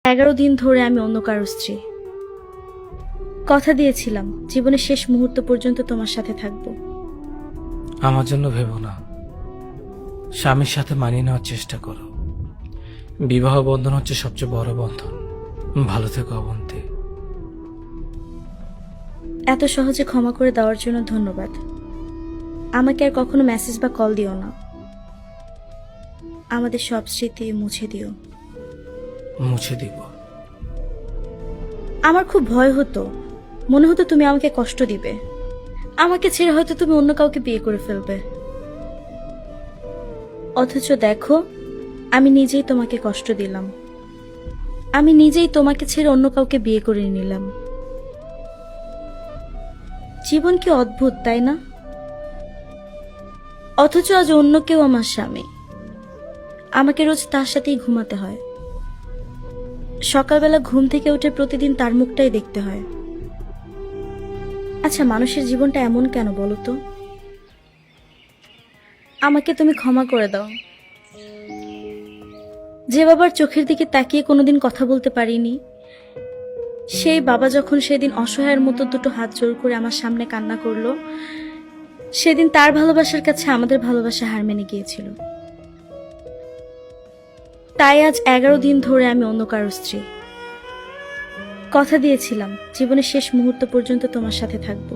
11 দিন ধরে আমি অন্য কারো স্ত্রী। কথা দিয়েছিলাম জীবনের শেষ মুহূর্ত পর্যন্ত তোমার সাথে থাকবো। আমার জন্য ভেবো না, স্বামীর সাথে মানিয়ে নেওয়ার চেষ্টা করো। বিবাহ বন্ধন হচ্ছে সবচেয়ে বড় বন্ধন। ভালো থেকো অবন্তী। এত সহজে ক্ষমা করে দেওয়ার জন্য ধন্যবাদ। আমাকে আর কখনো মেসেজ বা কল দিও না। আমাদের সব স্মৃতি মুছে দিও। মুছে দিব। আমার খুব ভয় হতো, মনে হতো তুমি আমাকে কষ্ট দিবে, আমাকে ছেড়ে হয়তো তুমি অন্য কাউকে বিয়ে করে ফেলবে। অথচ দেখো, আমি নিজেই তোমাকে কষ্ট দিলাম। আমি নিজেই তোমাকে ছেড়ে অন্য কাউকে বিয়ে করে নিলাম। জীবন কি অদ্ভুত, তাই না? অথচ আজ অন্য কেউ আমার স্বামী। আমাকে রোজ তার সাথেই ঘুমাতে হয়। সকালবেলা ঘুম থেকে উঠে প্রতিদিন তার মুখটাই দেখতে হয়। আচ্ছা, মানুষের জীবনটা এমন কেন বলো তো? আমাকে তুমি ক্ষমা করে দাও। যে বাবার চোখের দিকে তাকিয়ে কোনোদিন কথা বলতে পারিনি, সেই বাবা যখন সেদিন অসহায়ের মতো দুটো হাত জোর করে আমার সামনে কান্না করলো, সেদিন তার ভালোবাসার কাছে আমাদের ভালোবাসা হার মেনে গিয়েছিল। তাই আজ 11 দিন ধরে আমি অন্য কারো স্ত্রী। কথা দিয়েছিলাম জীবনের শেষ মুহূর্ত পর্যন্ত তোমার সাথে থাকবো।